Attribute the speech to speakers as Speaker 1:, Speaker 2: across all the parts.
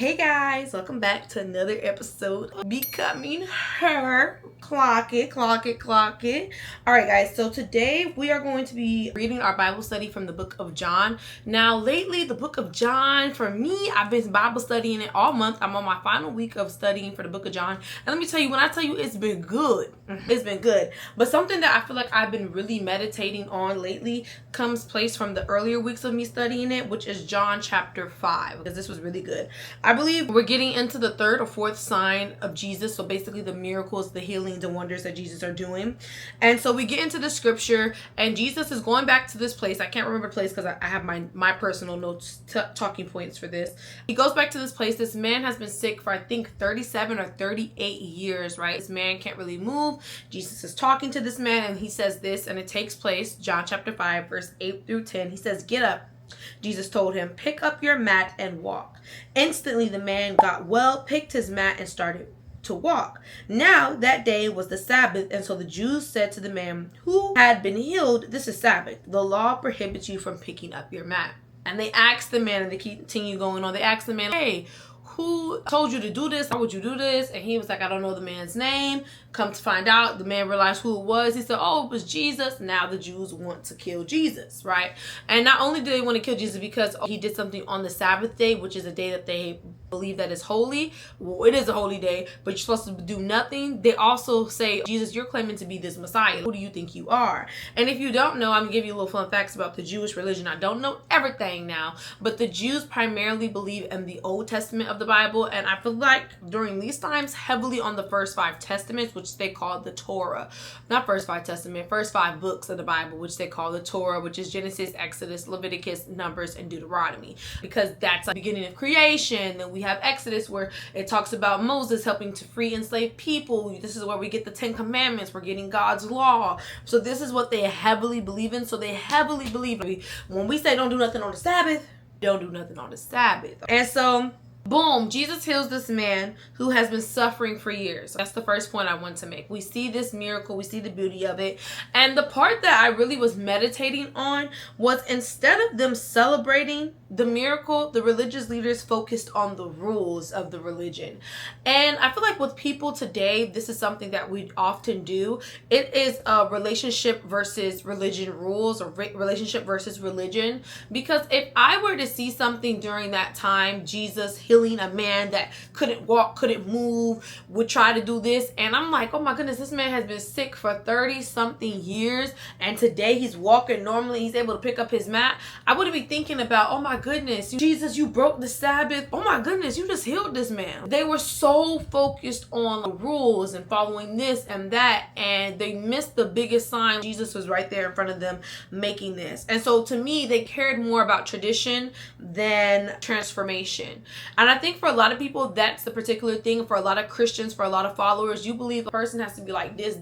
Speaker 1: Hey guys, welcome back to another episode of Becoming Her. Clock it, clock it, clock it. Alright guys, so today we are going to be reading our Bible study from the book of John. Now lately, the book of John, for me, I've been Bible studying it all month. I'm on my final week of studying for the book of John. And let me tell you, when I tell you it's been good, it's been good. But something that I feel like I've been really meditating on lately comes place from the earlier weeks of me studying it, which is John chapter 5, because this was really good. I believe we're getting into the third or fourth sign of Jesus. So basically the miracles, the healings, the wonders that Jesus are doing. And so we get into the scripture and Jesus is going back to this place. I can't remember the place because I have my personal notes, talking points for this. He goes back to this place. This man has been sick for I think 37 or 38 years, right? This man can't really move. Jesus is talking to this man and he says this, and it takes place, John chapter 5, verse 8 through 10. He says, "Get up." Jesus told him, "Pick up your mat and walk." Instantly the man got well, picked his mat, and started to walk. Now that day was the Sabbath, and so the Jews said to the man who had been healed, "This is Sabbath. The law prohibits you from picking up your mat." And they asked the man, and they continue going on. They asked the man, "Hey, who told you to do this? Why would you do this?" And he was like, "I don't know the man's name." Come to find out, the man realized who it was. He said, "Oh, it was Jesus." Now the Jews want to kill Jesus, right? And not only do they want to kill Jesus because he did something on the Sabbath day, which is a day that they believe that is holy. Well, it is a holy day, but you're supposed to do nothing. They also say, "Jesus, you're claiming to be this Messiah. Who do you think you are?" And if you don't know, I'm gonna give you a little fun facts about the Jewish religion. I don't know everything now, but the Jews primarily believe in the Old Testament of the Bible, and I feel like during these times heavily on the first 5 testaments, which they call the Torah. Not first 5 testament, first 5 books of the Bible, which they call the Torah, which is Genesis, Exodus, Leviticus, Numbers, and Deuteronomy, because that's the beginning of creation. Then we have Exodus, where it talks about Moses helping to free enslaved people. This is where we get the 10 commandments. We're getting God's law. So this is what they heavily believe in. So they heavily believe when we say don't do nothing on the Sabbath, don't do nothing on the Sabbath. And so boom, Jesus heals this man who has been suffering for years. That's the first point I want to make. We see this miracle, we see the beauty of it. And the part that I really was meditating on was, instead of them celebrating the miracle, the religious leaders focused on the rules of the religion. And I feel like with people today, this is something that we often do. It is a relationship versus religion rules, or relationship versus religion. Because if I were to see something during that time, Jesus healing a man that couldn't walk, couldn't move, would try to do this, and I'm like, oh my goodness, this man has been sick for 30 something years and today he's walking normally, he's able to pick up his mat, I wouldn't be thinking about, oh my goodness, Jesus, you broke the Sabbath, oh my goodness, you just healed this man. They were so focused on the rules and following this and that, and they missed the biggest sign. Jesus was right there in front of them making this. And so to me, they cared more about tradition than transformation. And I think for a lot of people, that's the particular thing. For a lot of Christians, for a lot of followers, you believe a person has to be like this.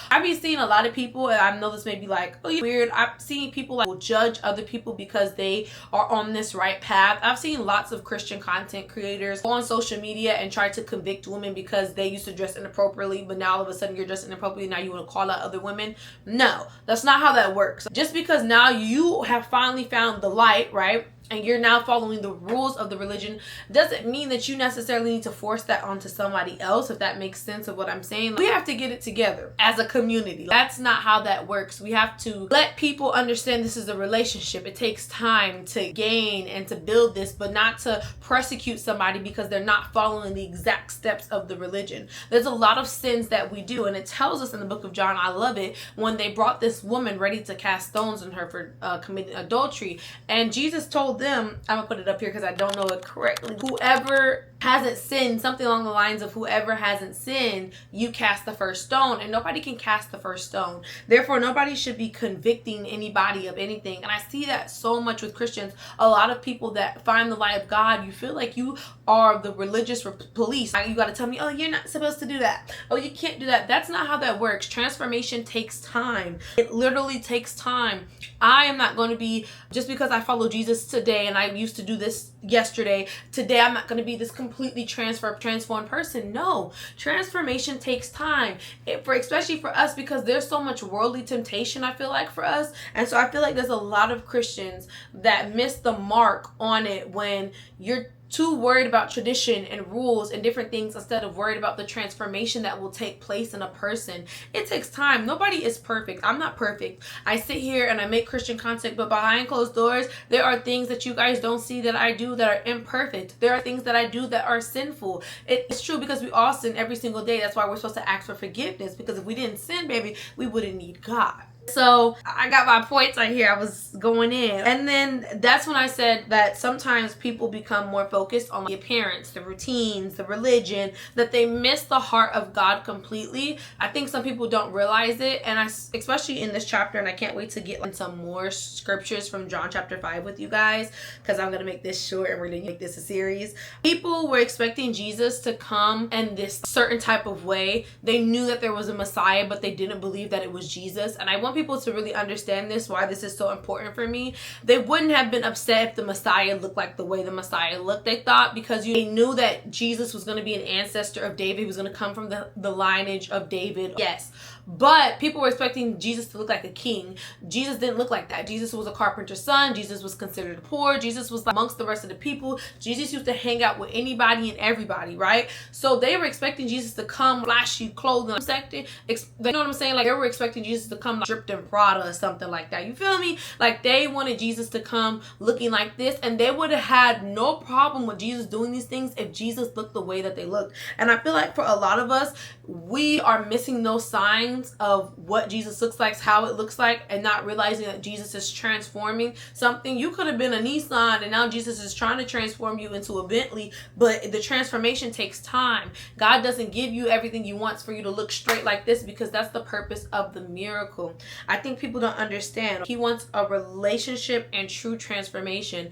Speaker 1: I've been seeing a lot of people, and I know this may be like, oh, you're weird. I've seen people like will judge other people because they are on this right path. I've seen lots of Christian content creators go on social media and try to convict women because they used to dress inappropriately, but now all of a sudden you're dressing inappropriately. Now you want to call out other women. No, that's not how that works. Just because now you have finally found the light, right? And you're now following the rules of the religion doesn't mean that you necessarily need to force that onto somebody else, if that makes sense of what I'm saying. We have to get it together as a community. That's not how that works. We have to let people understand this is a relationship. It takes time to gain and to build this, but not to persecute somebody because they're not following the exact steps of the religion. There's a lot of sins that we do, and it tells us in the book of John, I love it, when they brought this woman ready to cast stones on her for committing adultery. And Jesus told them, I'm gonna put it up here because I don't know it correctly, whoever hasn't sinned, something along the lines of whoever hasn't sinned, you cast the first stone. And nobody can cast the first stone, therefore nobody should be convicting anybody of anything. And I see that so much with Christians. A lot of people that find the light of God, you feel like you are the religious police. You got to tell me, oh, you're not supposed to do that, oh, you can't do that. That's not how that works. Transformation takes time. It literally takes time. I am not going to be, just because I follow Jesus today and I used to do this yesterday, today I'm not going to be this completely transformed person. No, transformation takes time, especially for us, because there's so much worldly temptation, I feel like, for us. And so I feel like there's a lot of Christians that miss the mark on it when you're too worried about tradition and rules and different things instead of worried about the transformation that will take place in a person. It takes time. Nobody is perfect. I'm not perfect. I sit here and I make Christian content, but behind closed doors, there are things that you guys don't see that I do that are imperfect. There are things that I do that are sinful. It's true because we all sin every single day. That's why we're supposed to ask for forgiveness, because if we didn't sin, baby, we wouldn't need God. So I got my points right here. I was going in. And then that's when I said that sometimes people become more focused on the appearance, the routines, the religion, that they miss the heart of God completely. I think some people don't realize it. And especially in this chapter, and I can't wait to get some more scriptures from John chapter 5 with you guys, because I'm going to make this short and we're going to make this a series. People were expecting Jesus to come in this certain type of way. They knew that there was a Messiah, but they didn't believe that it was Jesus. And I want people to really understand this, why this is so important for me. They wouldn't have been upset if the Messiah looked like the way the Messiah looked. They thought, because they knew that Jesus was going to be an ancestor of David. He was going to come from the lineage of David. Yes. But people were expecting Jesus to look like a king. Jesus didn't look like that. Jesus was a carpenter's son. Jesus was considered poor. Jesus was amongst the rest of the people. Jesus used to hang out with anybody and everybody, right? So they were expecting Jesus to come flashy clothing section. You know what I'm saying? Like, they were expecting Jesus to come like dripped in Prada or something like that. You feel me? Like, they wanted Jesus to come looking like this, and they would have had no problem with Jesus doing these things if Jesus looked the way that they looked. And I feel like for a lot of us, we are missing those signs of what Jesus looks like, how it looks like, and not realizing that Jesus is transforming something. You could have been a Nissan and now Jesus is trying to transform you into a Bentley, but the transformation takes time. God doesn't give you everything He wants for you to look straight like this, because that's the purpose of the miracle. I think people don't understand. He wants a relationship and true transformation.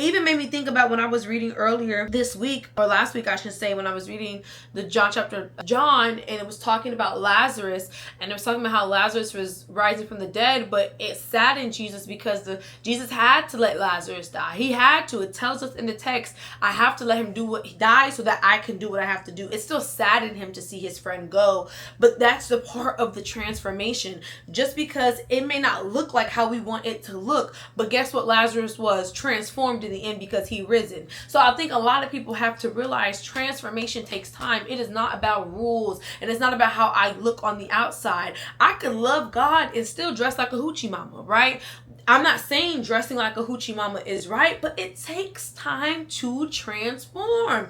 Speaker 1: Even made me think about when I was reading earlier this week, or last week I should say, when I was reading the John chapter John, and it was talking about Lazarus, and it was talking about how Lazarus was rising from the dead, but it saddened Jesus because Jesus had to let Lazarus die. He had to. It tells us in the text, I have to let him do what he died so that I can do what I have to do. It still saddened him to see his friend go, but that's the part of the transformation. Just because it may not look like how we want it to look, but guess what? Lazarus was transformed in the end because he risen. So I think a lot of people have to realize transformation takes time. It is not about rules, and it's not about how I look on the outside. I can love God and still dress like a hoochie mama, right? I'm not saying dressing like a hoochie mama is right, but it takes time to transform.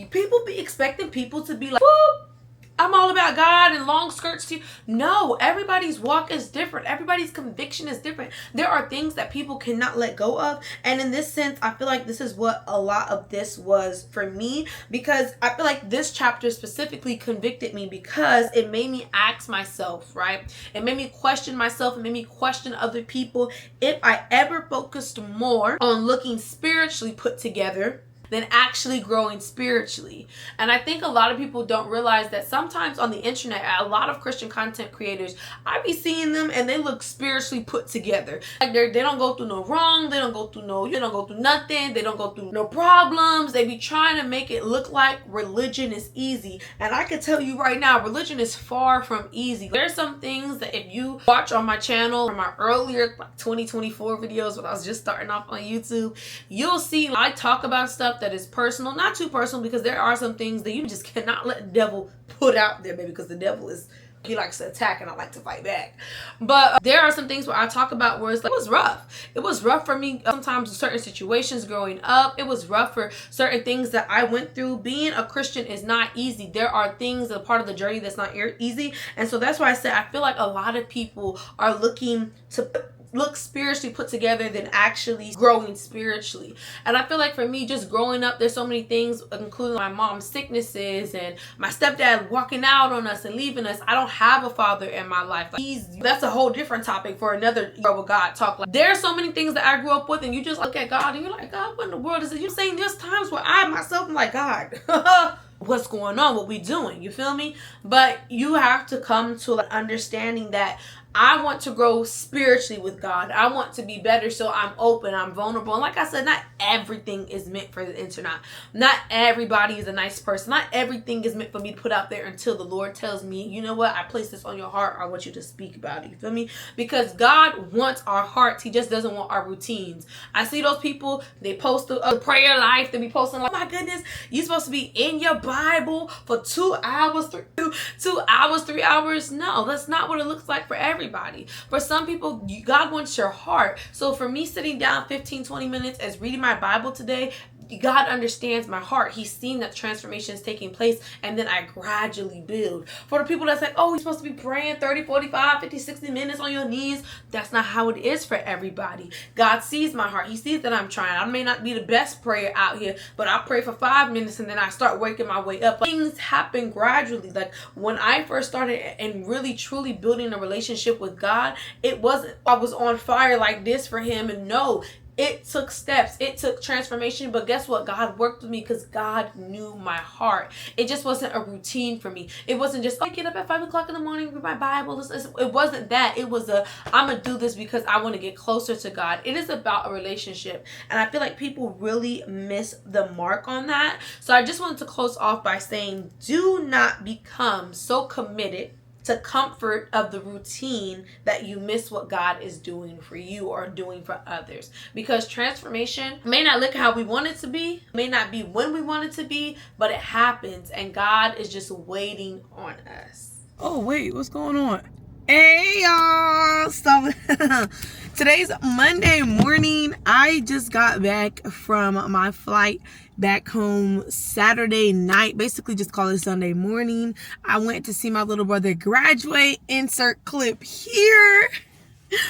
Speaker 1: People be expecting people to be like, whoop, I'm all about God and long skirts too. No, everybody's walk is different. Everybody's conviction is different. There are things that people cannot let go of. And in this sense, I feel like this is what a lot of this was for me, because I feel like this chapter specifically convicted me because it made me ask myself, right? It made me question myself. It made me question other people. If I ever focused more on looking spiritually put together than actually growing spiritually. And I think a lot of people don't realize that sometimes on the internet, a lot of Christian content creators, I be seeing them and they look spiritually put together. Like they don't go through no wrong, they don't go through nothing, they don't go through no problems. They be trying to make it look like religion is easy. And I can tell you right now, religion is far from easy. There's some things that if you watch on my channel from my earlier 2024 videos when I was just starting off on YouTube, you'll see I talk about stuff that is personal, not too personal, because there are some things that you just cannot let the devil put out there, baby, because the devil he likes to attack and I like to fight back. But there are some things where I talk about where it's like, it was rough. It was rough for me sometimes in certain situations growing up. It was rough for certain things that I went through. Being a Christian is not easy. There are things that are part of the journey that's not easy. And so that's why I said I feel like a lot of people are looking to look spiritually put together than actually growing spiritually. And I feel like for me, just growing up, there's so many things, including my mom's sicknesses and my stepdad walking out on us and leaving us. I don't have a father in my life. Like, that's a whole different topic for another with God talk. Like, there are so many things that I grew up with, and you just look at God and you're like, God, what in the world is it? You're saying there's times where I myself am like, God, what's going on? What we doing? You feel me? But you have to come to an understanding that I want to grow spiritually with God. I want to be better, so I'm open, I'm vulnerable. And like I said, not everything is meant for the internet. Not everybody is a nice person. Not everything is meant for me to put out there until the Lord tells me, you know what, I place this on your heart. I want you to speak about it. You feel me? Because God wants our hearts. He just doesn't want our routines. I see those people, they post a prayer life. They be posting like, oh my goodness, you're supposed to be in your Bible for 2 hours, 2 hours, 3 hours. No, that's not what it looks like for everybody. For some people, God wants your heart. So for me sitting down 15-20 minutes as reading my Bible today, God understands my heart. He's seen that transformation is taking place, and then I gradually build. For the people that's like, oh, you're supposed to be praying 30, 45, 50, 60 minutes on your knees. That's not how it is for everybody. God sees my heart. He sees that I'm trying. I may not be the best prayer out here, but I pray for 5 minutes and then I start working my way up. Things happen gradually. Like when I first started and really truly building a relationship with God, it wasn't I was on fire like this for him. And no, it took steps. It took transformation. But guess what? God worked with me because God knew my heart. It just wasn't a routine for me. It wasn't just, oh, I get up at 5 o'clock in the morning, read my Bible. It wasn't that. It was I'm going to do this because I want to get closer to God. It is about a relationship. And I feel like people really miss the mark on that. So I just wanted to close off by saying, do not become so committed to comfort of the routine that you miss what God is doing for you or doing for others. Because transformation may not look how we want it to be, may not be when we want it to be, but it happens, and God is just waiting on us. Oh wait, what's going on? Hey y'all, so today's Monday morning. I just got back from my flight back home Saturday night, basically just call it Sunday morning. I went to see my little brother graduate. Insert clip here.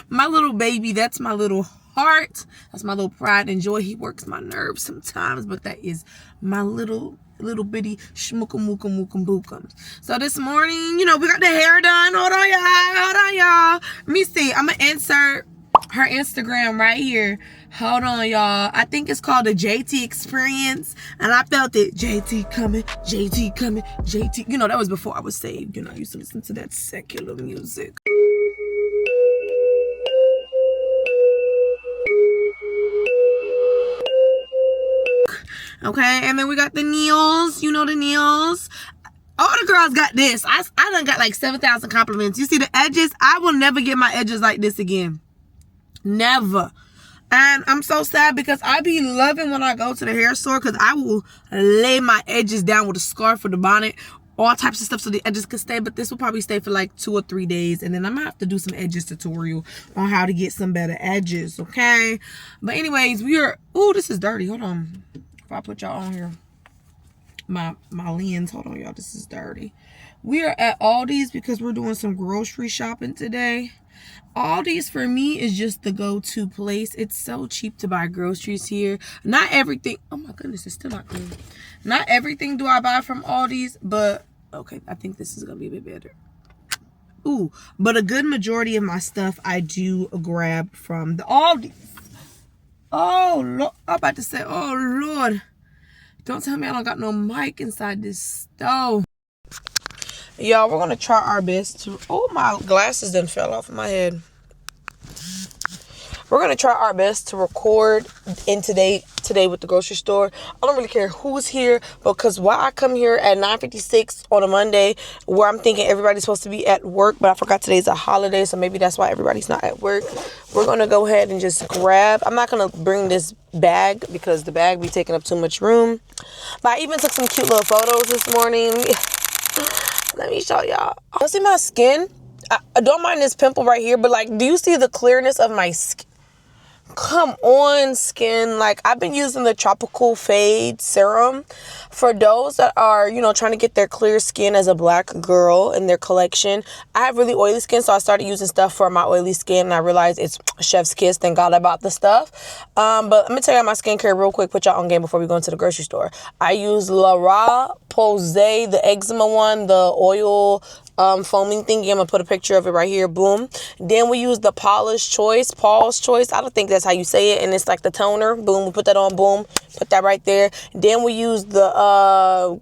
Speaker 1: My little baby, that's my little heart, that's my little pride and joy. He works my nerves sometimes, but that is my little bitty shmookum. So this morning, we got the hair done. Hold on y'all. Let me see, I'm gonna insert her Instagram right here. Hold on y'all. I think it's called the JT experience, and I felt it. JT coming. That was before I was saved. I used to listen to that secular music. Okay, and then we got the nails. The nails. All the girls got this. I done got like 7,000 compliments. You see the edges? I will never get my edges like this again. Never. And I'm so sad because I be loving when I go to the hair store, because I will lay my edges down with a scarf or the bonnet, all types of stuff so the edges can stay. But this will probably stay for like 2 or 3 days, and then I'm gonna have to do some edges tutorial on how to get some better edges, okay? But anyways, this is dirty. Hold on. If I put y'all on here, my lens, hold on y'all, this is dirty. We are at Aldi's because we're doing some grocery shopping today. Aldi's for me is just the go-to place. It's so cheap to buy groceries here. Not everything, oh my goodness, it's still not clean. Not everything do I buy from Aldi's, but okay, I think this is gonna be a bit better. Ooh, but a good majority of my stuff I do grab from the Aldi's. Oh Lord, I'm about to say, oh Lord, don't tell me I don't got no mic inside this stove. Y'all, we're gonna try our best to, oh, my glasses done fell off of my head. We're gonna try our best to record in today with the grocery store. I don't really care who's here, because why I come here at 9:56 on a Monday, where I'm thinking everybody's supposed to be at work, but I forgot today's a holiday, so maybe that's why everybody's not at work. We're gonna go ahead and just grab. I'm not gonna bring this bag because the bag be taking up too much room. But I even took some cute little photos this morning. Let me show y'all. You see my skin? I don't mind this pimple right here, but like, do you see the clearness of my skin? Come on, skin. Like, I've been using the Tropical Fade Serum for those that are, trying to get their clear skin as a black girl in their collection. I have really oily skin, so I started using stuff for my oily skin, and I realized it's chef's kiss. Thank God I bought the stuff. But let me tell you my skincare real quick, put y'all on game before we go into the grocery store. I use La Roche-Posay, the eczema one, the oil foaming thingy. I'm gonna put a picture of it right here. Boom. Then we use the Paul's Choice. I don't think that's how you say it, and it's like the toner. Boom. We put that on. Boom. Put that right there. Then we use the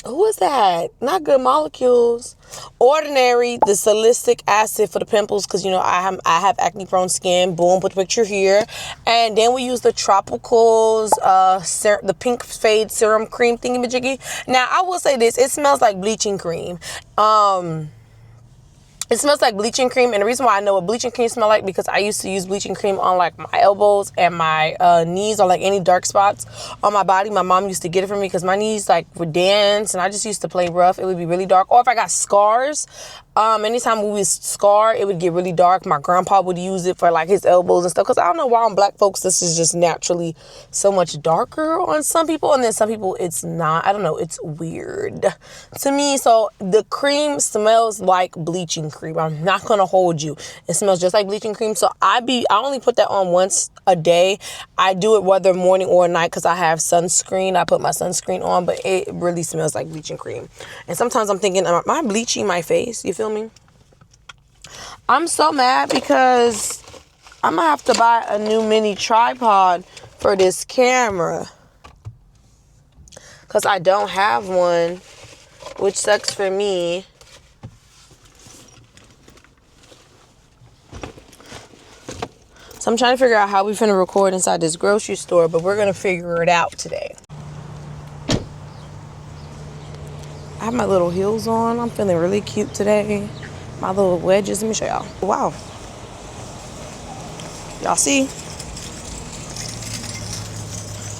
Speaker 1: Who is that? Not Good Molecules. Ordinary, the salicylic acid for the pimples, because you know I have acne prone skin. Boom, put the picture here. And then we use the Tropicals, the pink fade serum cream thingy-majiggy. Now I will say this, it smells like bleaching cream. It smells like bleaching cream, and the reason why I know what bleaching cream smell like, because I used to use bleaching cream on like my elbows and my knees, or like any dark spots on my body. My mom used to get it for me because my knees like would dance, and I just used to play rough. It would be really dark. Or if I got scars, anytime we was scarred, it would get really dark. My grandpa would use it for like his elbows and stuff, because I don't know why on black folks this is just naturally so much darker on some people, and then some people it's not. I don't know, it's weird to me. So the cream smells like bleaching cream. I'm not gonna hold you, it smells just like bleaching cream. So I only put that on once a day. I do it whether morning or night because I have sunscreen. I put my sunscreen on, but it really smells like bleaching cream. And sometimes I'm thinking, am I bleaching my face? You feel me? I'm so mad because I'm gonna have to buy a new mini tripod for this camera, because I don't have one, which sucks for me. So I'm trying to figure out how we're finna record inside this grocery store, but we're gonna figure it out today. I have my little heels on. I'm feeling really cute today. My little wedges. Let me show y'all. Wow. Y'all see?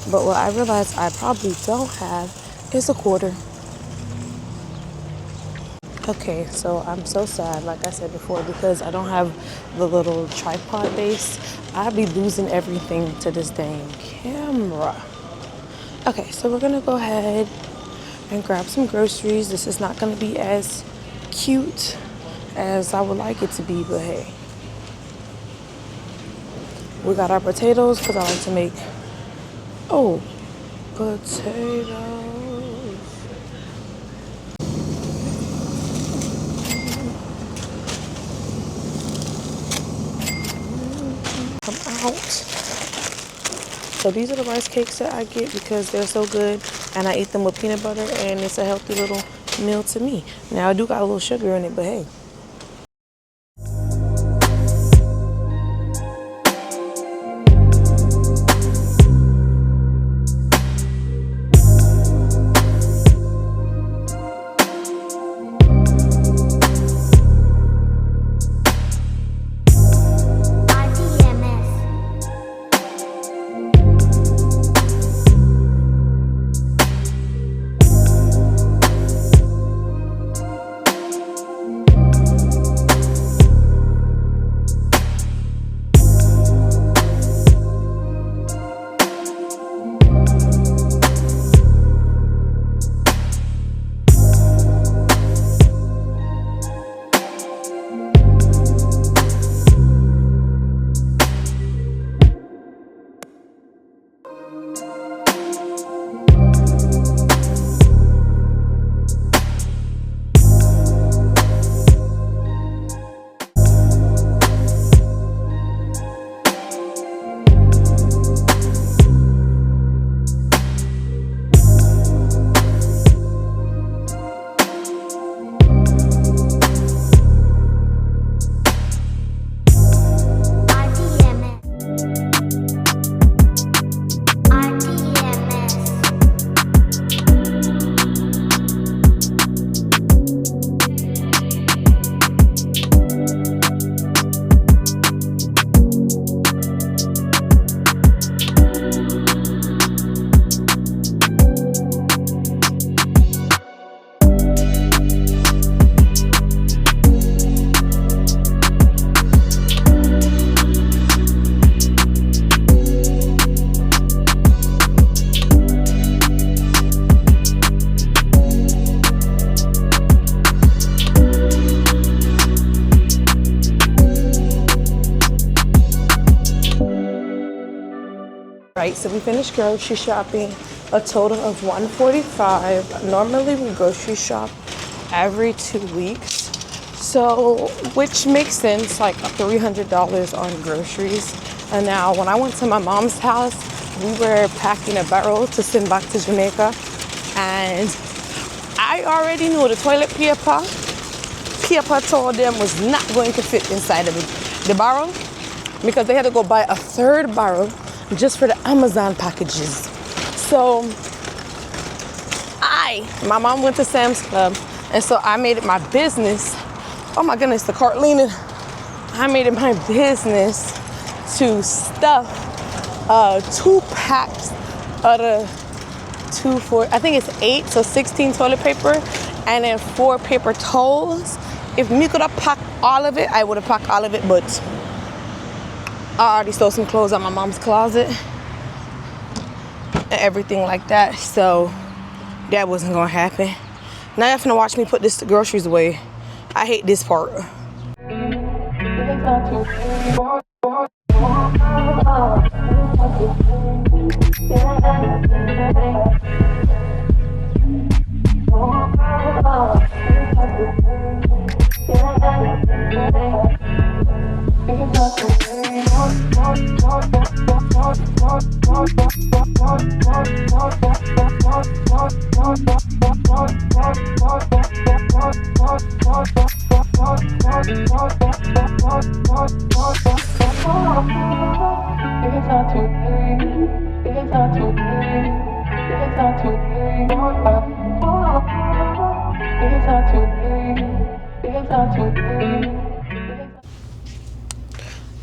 Speaker 1: But what I realized I probably don't have is a quarter. Okay, so I'm so sad, like I said before, because I don't have the little tripod base. I'll be losing everything to this dang camera. Okay, so we're gonna go ahead and grab some groceries. This is not gonna be as cute as I would like it to be, but hey. We got our potatoes, because I like to make, potatoes. Come out. So these are the rice cakes that I get because they're so good, and I eat them with peanut butter, and it's a healthy little meal to me. Now I do got a little sugar in it, but hey. Right, so we finished grocery shopping, a total of $145. Normally we grocery shop every 2 weeks, so which makes sense, like $300 on groceries. And now when I went to my mom's house, we were packing a barrel to send back to Jamaica, and I already knew the toilet paper told them was not going to fit inside of the barrel because they had to go buy a third barrel just for the Amazon packages. So my mom went to Sam's Club, and so I made it my business. Oh my goodness, the cart leaning. I made it my business to stuff 2 packs of the 2, 4, I think it's 8, so 16 toilet paper, and then 4 paper towels. If me could have packed all of it, I would have packed all of it, but I already stole some clothes out my mom's closet and everything like that, so that wasn't gonna happen. Now you're gonna watch me put this groceries away. I hate this part.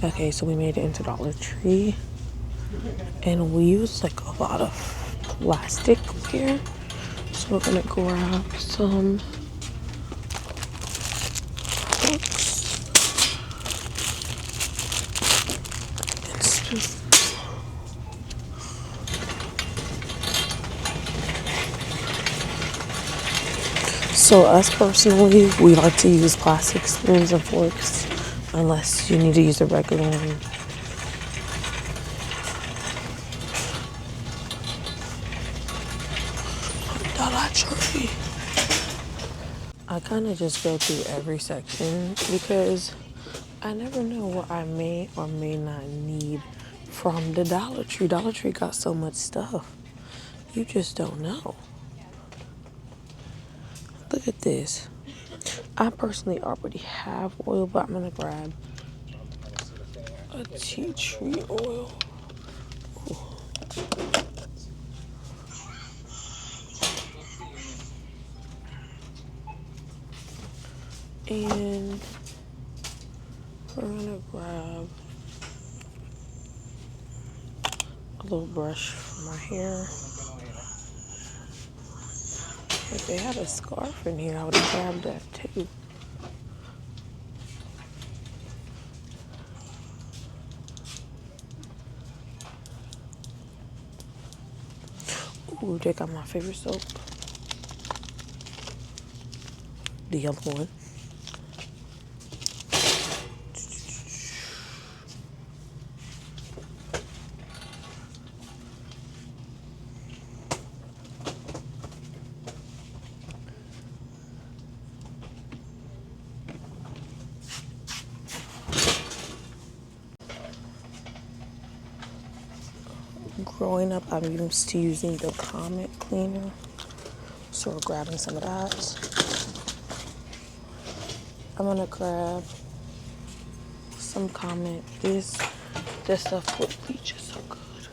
Speaker 1: Okay, so we made it into Dollar Tree, and we use like a lot of plastic here. So we're gonna grab some books. So us personally, we like to use plastic spoons and forks unless you need to use a regular one. Dollar Tree. I kind of just go through every section because I never know what I may or may not need from the Dollar Tree. Dollar Tree got so much stuff. You just don't know. Look at this. I personally already have oil, but I'm gonna grab a tea tree oil. Ooh. And we're gonna grab a little brush for my hair. If they had a scarf in here, I would have grabbed that too. Ooh, check out my favorite soap. The yellow one. Growing up, I'm used to using the Comet cleaner, so we're grabbing some of that. I'm gonna grab some Comet. This stuff with bleach is so good.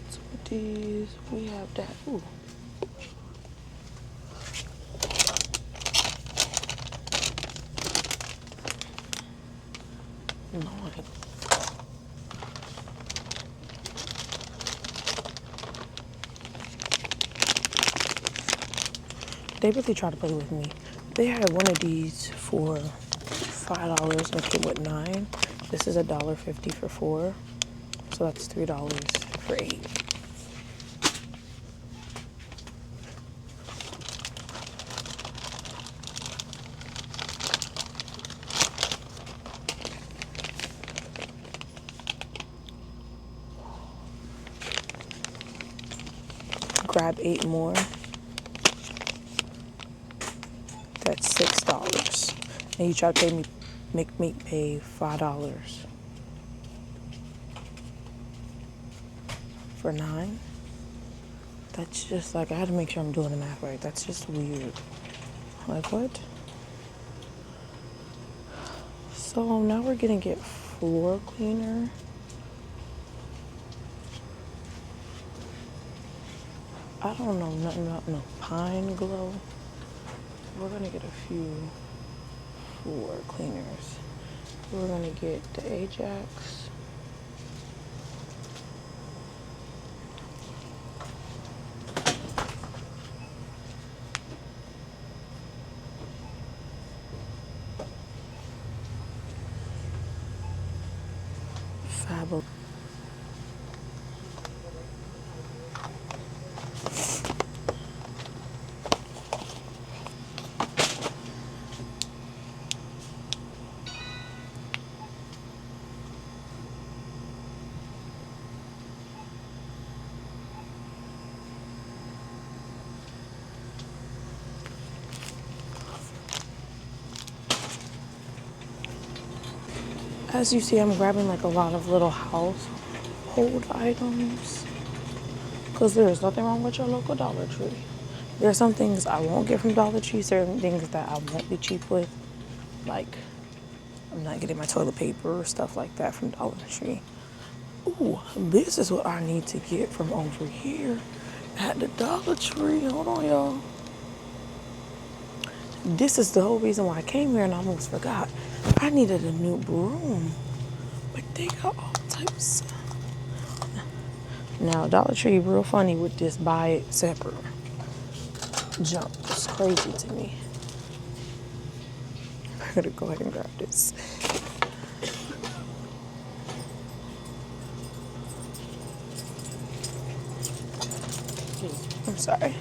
Speaker 1: So with these, we have that. Ooh. They really try to play with me. They had one of these for $5 and came with 9. This is $1.50 for 4. So that's $3 for 8. Grab 8 more. That's $6. And you try to pay me make me pay $5 for 9. That's just like, I had to make sure I'm doing the math right. That's just weird. Like, what? So now we're gonna get floor cleaner. I don't know nothing about no Pine Glow. We're gonna get a few floor cleaners. We're gonna get the Ajax. Fab. As you see, I'm grabbing like a lot of little household items because there's nothing wrong with your local Dollar Tree. There are some things I won't get from Dollar Tree, certain things that I won't be cheap with. Like, I'm not getting my toilet paper or stuff like that from Dollar Tree. Ooh, this is what I need to get from over here at the Dollar Tree. Hold on, y'all. This is the whole reason why I came here and I almost forgot. I needed a new broom. But they got all types. Now, Dollar Tree real funny with this buy it separate junk. It's crazy to me. I'm gonna go ahead and grab this. I'm sorry.